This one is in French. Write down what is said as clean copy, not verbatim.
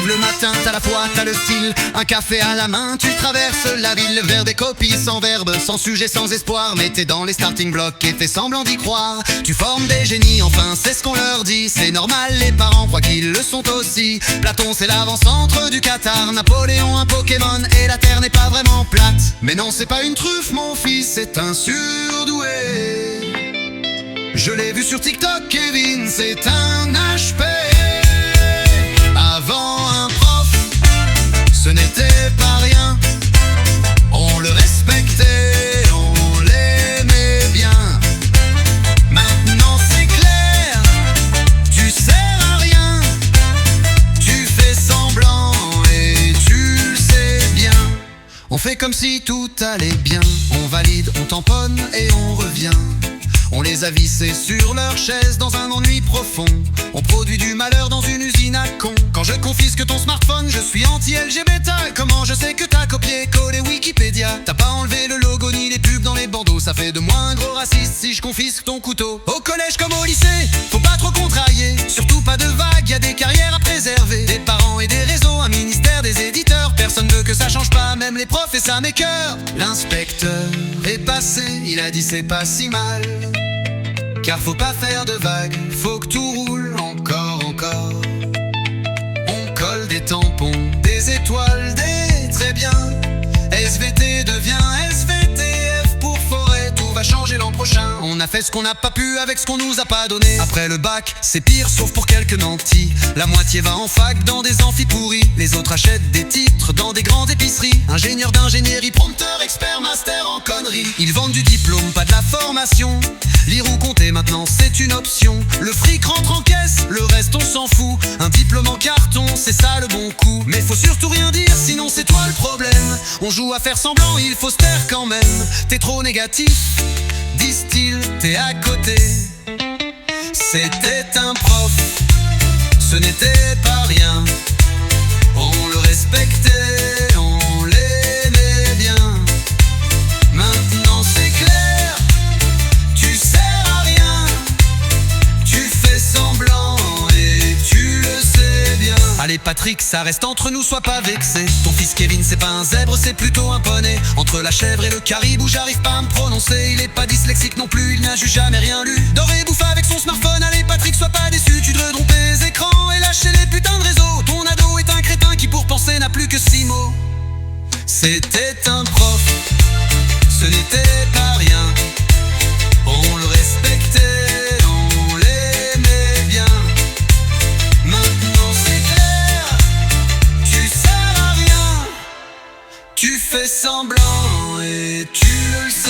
T'arrives le matin, t'as la foi, t'as le style, un café à la main, tu traverses la ville vers des copies sans verbe, sans sujet, sans espoir. Mais t'es dans les starting blocks et fais semblant d'y croire. Tu formes des génies, enfin c'est ce qu'on leur dit. C'est normal, les parents croient qu'ils le sont aussi. Platon c'est l'avant-centre du Qatar, Napoléon un Pokémon, et la terre n'est pas vraiment plate. Mais non, c'est pas une truffe mon fils, c'est un surdoué. Je l'ai vu sur TikTok, Kevin, c'est un HP. Avant un prof, ce n'était pas rien. On le respectait, on l'aimait bien. Maintenant c'est clair, tu sers à rien. Tu fais semblant et tu le sais bien. On fait comme si tout allait bien. On valide, on tamponne et on revient. On les a vissés sur leur chaise dans un ennui profond. On produit du malheur dans une usine à con. Quand je confisque ton smartphone, je suis anti-LGBT. Comment je sais que t'as copié-collé Wikipédia? T'as pas enlevé le logo ni les pubs dans les bandeaux. Ça fait de moi un gros raciste si je confisque ton couteau. Au collège comme au lycée, faut pas trop contrarier. Surtout pas de vagues, y a des carrières à préserver. Des parents et des réseaux, un ministère, des éditeurs. Personne veut que ça change pas, même les profs et ça m'écœure. L'inspecteur est passé, il a dit c'est pas si mal. Car faut pas faire de vagues, faut que tout roule encore. On colle des tampons, des étoiles, des très bien. SVT devient SVTF pour forêt, tout va changer l'an prochain. On a fait ce qu'on n'a pas pu avec ce qu'on nous a pas donné. Après le bac, c'est pire sauf pour quelques nantis. La moitié va en fac dans des amphis pourris. Les autres achètent des titres dans des grandes épiceries. Ingénieur d'ingénierie, prompteur, expert, master en conneries. Ils vendent du diplôme, pas de la formation. Lire ou compter maintenant c'est une option. Le fric rentre en caisse, le reste on s'en fout. Un diplôme en carton, c'est ça le bon coup. Mais faut surtout rien dire, sinon c'est toi le problème. On joue à faire semblant, il faut se taire quand même. T'es trop négatif, disent-ils, t'es à côté. C'était un prof, ce n'était pas rien. On le respectait, on l'aimait bien. Maintenant c'est clair, tu sers à rien. Tu fais semblant et tu le sais bien. Allez Patrick, ça reste entre nous, sois pas vexé. Ton fils Kevin c'est pas un zèbre, c'est plutôt un poney. Entre la chèvre et le caribou, j'arrive pas à me prononcer. Il est pas dyslexique non plus, il n'a juste jamais rien lu. Doré bouffe avec son smartphone, allez Patrick, sois pas déçu. Tu devrais tromper les écrans et lâcher les putains de réseaux. Ton ado est un crétin qui pour penser n'a plus que 6 mots. C'était un prof, ce n'était pas rien. On le respectait, on l'aimait bien. Maintenant c'est clair, tu sers à rien. Tu fais semblant et tu le sais.